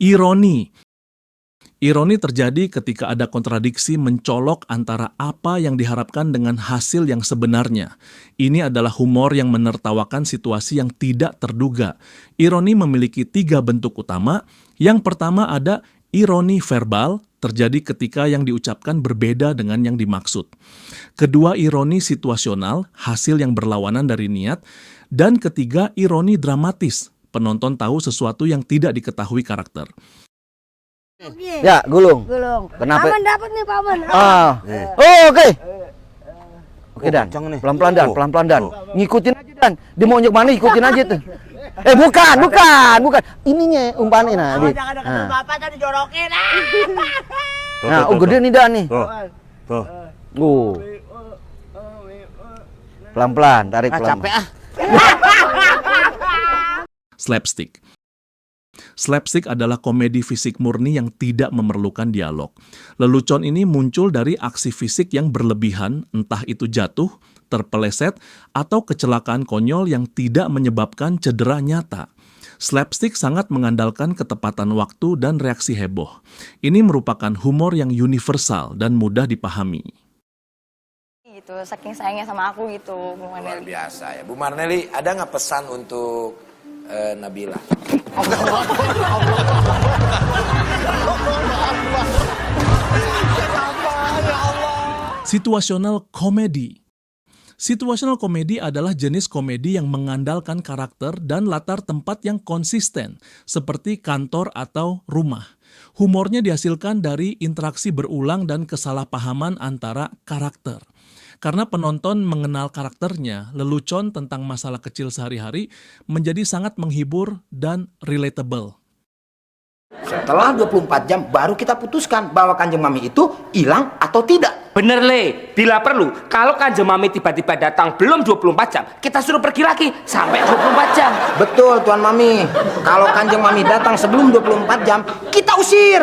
Ironi. Ironi terjadi ketika ada kontradiksi mencolok antara apa yang diharapkan dengan hasil yang sebenarnya. Ini adalah humor yang menertawakan situasi yang tidak terduga. Ironi memiliki 3 bentuk utama. Yang pertama ada ironi verbal, terjadi ketika yang diucapkan berbeda dengan yang dimaksud. Kedua, ironi situasional, hasil yang berlawanan dari niat. Dan ketiga, ironi dramatis, penonton tahu sesuatu yang tidak diketahui karakter. Ya, gulung. Gulung. Kenapa? Paman dapat nih, Paman. Oh, oke. Oke, Dan. kencang nih. Pelan-pelan, Dan. Oh. Pelan-pelan, Dan. Oh. Ngikutin aja, Dan. Dia mau nyek mana, ikutin aja tuh. Bukan. Ininya umpannya nah. Jangan deketin bapak tadi dijorokin. Nah, gede nih, Dan nih. Tuh. Pelan-pelan, tarik pelan. Capek ah. Slapstick. Slapstick adalah komedi fisik murni yang tidak memerlukan dialog. Lelucon ini muncul dari aksi fisik yang berlebihan, entah itu jatuh, terpeleset, atau kecelakaan konyol yang tidak menyebabkan cedera nyata. Slapstick sangat mengandalkan ketepatan waktu dan reaksi heboh. Ini merupakan humor yang universal dan mudah dipahami. Gitu, saking sayangnya sama aku gitu, Bu Luar Marneli. biasa ya. Bu Marneli, ada nggak pesan untuk Nabila? Situational comedy. Situational comedy adalah jenis komedi yang mengandalkan karakter dan latar tempat yang konsisten, seperti kantor atau rumah. Humornya dihasilkan dari interaksi berulang dan kesalahpahaman antara karakter. Karena penonton mengenal karakternya, lelucon tentang masalah kecil sehari-hari menjadi sangat menghibur dan relatable. Setelah 24 jam baru kita putuskan bahwa Kanjeng Mami itu hilang atau tidak. Bener Le, bila perlu, kalau Kanjeng Mami tiba-tiba datang belum 24 jam, kita suruh pergi lagi sampai 24 jam. Betul Tuan Mami. Kalau Kanjeng Mami datang sebelum 24 jam, kita usir.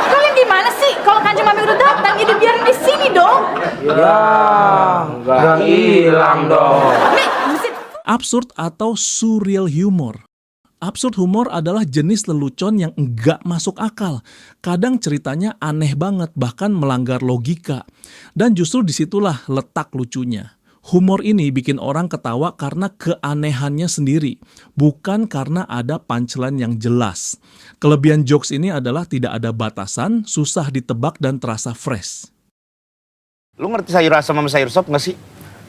Kalian gimana sih? Kalau Kanjeng Mami udah datang, ya dibiarin di sini dong. Ya, nggak hilang dong. Nih, mesti Absurd atau surreal humor. Absurd humor adalah jenis lelucon yang enggak masuk akal. Kadang ceritanya aneh banget, bahkan melanggar logika. Dan justru disitulah letak lucunya. Humor ini bikin orang ketawa karena keanehannya sendiri, bukan karena ada punchline yang jelas. Kelebihan jokes ini adalah tidak ada batasan, susah ditebak dan terasa fresh. Lu ngerti sayur asam sama sayur sop nggak sih?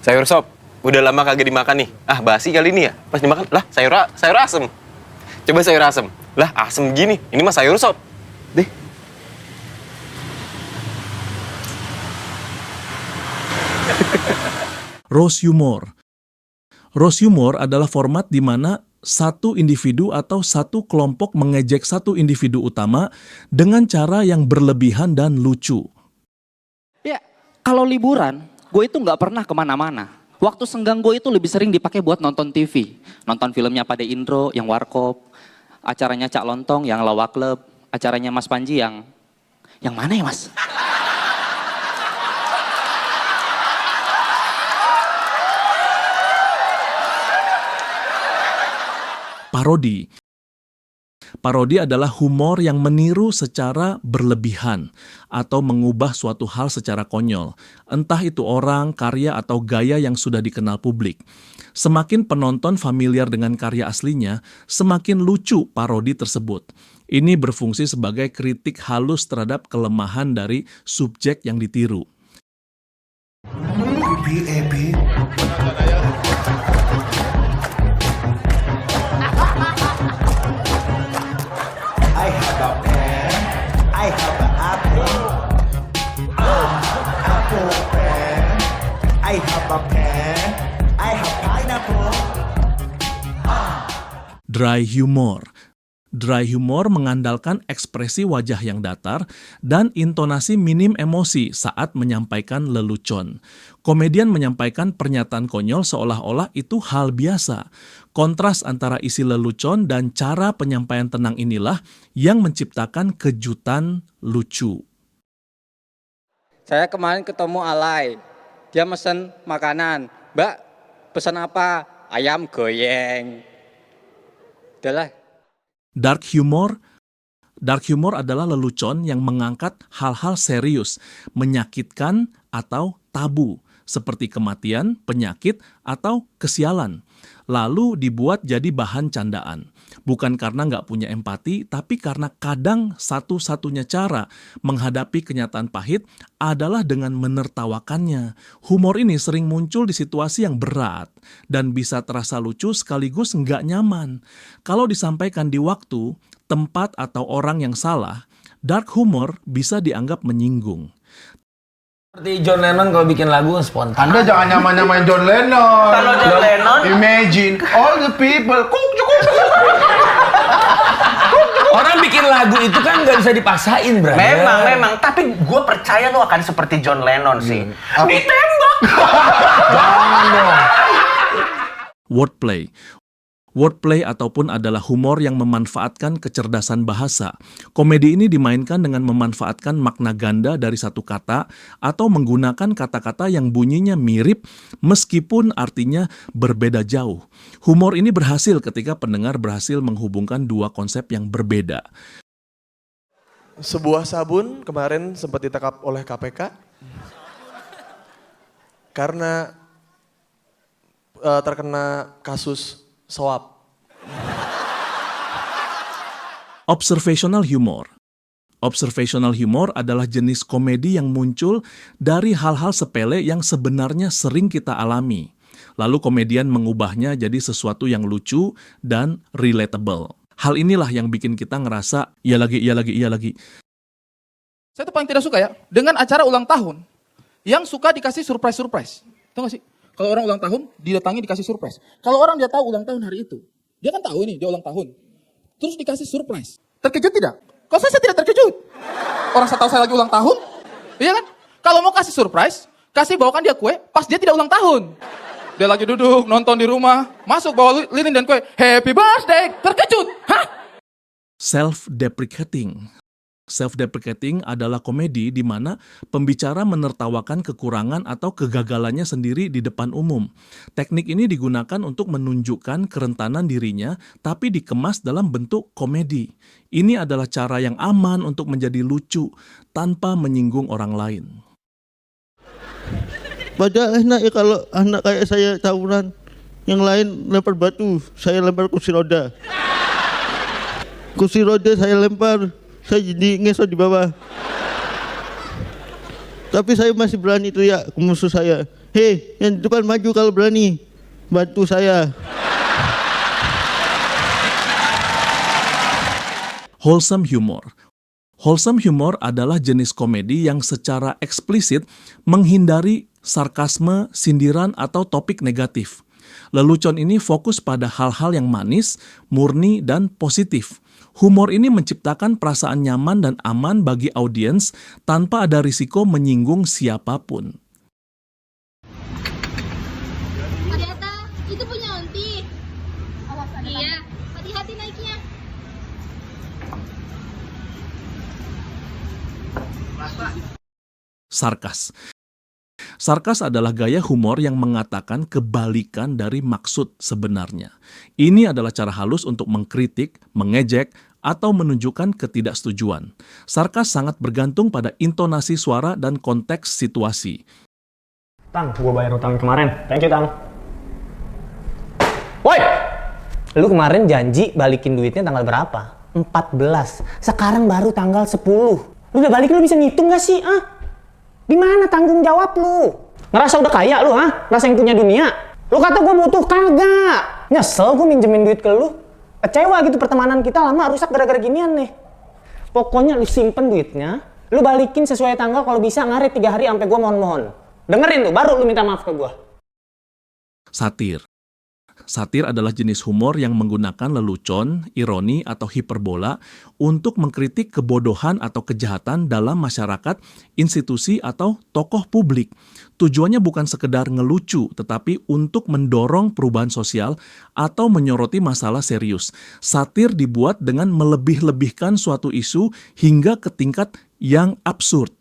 Sayur sop, udah lama kagak dimakan nih. Ah, basi kali ini ya. Pas dimakan, lah sayur asem. Coba sayur asem. Lah, asem gini. Ini mah sayur sop. Deh. Roast humor. Roast humor adalah format di mana satu individu atau satu kelompok mengejek satu individu utama dengan cara yang berlebihan dan lucu. Ya, kalau liburan, gue itu nggak pernah kemana-mana. Waktu senggang gue itu lebih sering dipakai buat nonton TV. Nonton filmnya Pade Indro yang Warkop, acaranya Cak Lontong yang Lawak Club, acaranya Mas Panji yang mana ya Mas? Parodi. Parodi adalah humor yang meniru secara berlebihan atau mengubah suatu hal secara konyol, entah itu orang, karya, atau gaya yang sudah dikenal publik. Semakin penonton familiar dengan karya aslinya, semakin lucu parodi tersebut. Ini berfungsi sebagai kritik halus terhadap kelemahan dari subjek yang ditiru. I have a pen. I have an apple. Apple pen. I have a pen. I have pineapple. Dry humor. Dry humor mengandalkan ekspresi wajah yang datar dan intonasi minim emosi saat menyampaikan lelucon. Komedian menyampaikan pernyataan konyol seolah-olah itu hal biasa. Kontras antara isi lelucon dan cara penyampaian tenang inilah yang menciptakan kejutan lucu. Saya kemarin ketemu Alay, dia mesen makanan. Mbak, pesan apa? Ayam goyeng. Udahlah. Dark humor Dark humor adalah lelucon yang mengangkat hal-hal serius, menyakitkan atau tabu, seperti kematian, penyakit, atau kesialan, lalu dibuat jadi bahan candaan. Bukan karena nggak punya empati, tapi karena kadang satu-satunya cara menghadapi kenyataan pahit adalah dengan menertawakannya. Humor ini sering muncul di situasi yang berat dan bisa terasa lucu sekaligus nggak nyaman. Kalau disampaikan di waktu, tempat, atau orang yang salah, dark humor bisa dianggap menyinggung. Seperti John Lennon kalau bikin lagu spontan. Anda jangan nyamain John Lennon. Kalau John Lennon, imagine all the people. orang bikin lagu itu kan nggak bisa dipaksain, Bro. Memang. Tapi gue percaya lo akan seperti John Lennon sih. Ditembak. Jangan dong. Wordplay. Wordplay ataupun adalah humor yang memanfaatkan kecerdasan bahasa. Komedi ini dimainkan dengan memanfaatkan makna ganda dari satu kata atau menggunakan kata-kata yang bunyinya mirip meskipun artinya berbeda jauh. Humor ini berhasil ketika pendengar berhasil menghubungkan dua konsep yang berbeda. Sebuah sabun kemarin sempat ditangkap oleh KPK karena terkena kasus suap. Observational humor. Observational humor adalah jenis komedi yang muncul dari hal-hal sepele yang sebenarnya sering kita alami. Lalu komedian mengubahnya jadi sesuatu yang lucu dan relatable. Hal inilah yang bikin kita ngerasa, iya lagi. Saya tuh paling tidak suka ya, dengan acara ulang tahun, yang suka dikasih surprise. Tahu gak sih? Kalau orang ulang tahun, didatangi dikasih surprise. Kalau orang dia tahu ulang tahun hari itu, dia kan tahu ini dia ulang tahun. Terus dikasih surprise. Terkejut tidak? Kalau saya tidak terkejut. Orang saya tahu saya lagi ulang tahun, iya kan? Kalau mau kasih surprise, kasih bawakan dia kue pas dia tidak ulang tahun. Dia lagi duduk, nonton di rumah, masuk bawa lilin dan kue, happy birthday, terkejut. Hah? Self-deprecating. Self-deprecating adalah komedi di mana pembicara menertawakan kekurangan atau kegagalannya sendiri di depan umum. Teknik ini digunakan untuk menunjukkan kerentanan dirinya, tapi dikemas dalam bentuk komedi. Ini adalah cara yang aman untuk menjadi lucu tanpa menyinggung orang lain. Padahal enak ya kalau anak kayak saya tawuran, yang lain lempar batu, saya lempar kursi roda. Kursi roda saya lempar, saya jadi ngesot di bawah. Tapi saya masih berani teriak ke musuh saya. Hei, yang di depan maju kalau berani. Bantu saya. Wholesome humor. Wholesome humor adalah jenis komedi yang secara eksplisit menghindari sarkasme, sindiran, atau topik negatif. Lelucon ini fokus pada hal-hal yang manis, murni, dan positif. Humor ini menciptakan perasaan nyaman dan aman bagi audiens tanpa ada risiko menyinggung siapapun. Ternyata itu punya Onti. Iya, hati-hati naiknya. Sarkas. Sarkas adalah gaya humor yang mengatakan kebalikan dari maksud sebenarnya. Ini adalah cara halus untuk mengkritik, mengejek, atau menunjukkan ketidaksetujuan. Sarkas sangat bergantung pada intonasi suara dan konteks situasi. Tang, gue bayar utang kemarin. Thank you, Tang. Woi! Lu kemarin janji balikin duitnya tanggal berapa? 14. Sekarang baru tanggal 10. Lu udah balik, lu bisa ngitung gak sih? Di mana tanggung jawab lu? Ngerasa udah kaya lu, Ngerasa yang punya dunia? Lu kata gue butuh, kagak. Nyesel gue minjemin duit ke lu. Kecewa gitu, pertemanan kita lama rusak gara-gara ginian nih. Pokoknya lu simpen duitnya, lu balikin sesuai tanggal, kalau bisa ngaret 3 hari sampai gue mohon-mohon. Dengerin tuh, baru lu minta maaf ke gue. Satir. Satir adalah jenis humor yang menggunakan lelucon, ironi, atau hiperbola untuk mengkritik kebodohan atau kejahatan dalam masyarakat, institusi, atau tokoh publik. Tujuannya bukan sekedar ngelucu, tetapi untuk mendorong perubahan sosial atau menyoroti masalah serius. Satir dibuat dengan melebih-lebihkan suatu isu hingga ke tingkat yang absurd.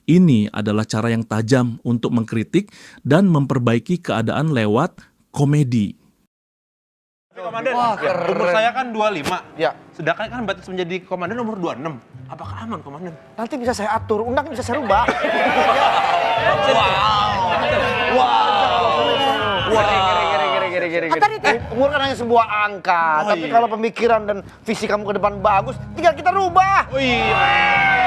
Ini adalah cara yang tajam untuk mengkritik dan memperbaiki keadaan lewat komedi. Komandan, Wah, ya, keren. umur saya kan 25. Ya. Sedangkan kan batas menjadi komandan umur 26. Apakah aman, Komandan? Nanti bisa saya atur, undang bisa saya rubah. Umur kan hanya sebuah angka, tapi kalau pemikiran dan visi kamu ke depan bagus, tinggal kita rubah. Oh iya.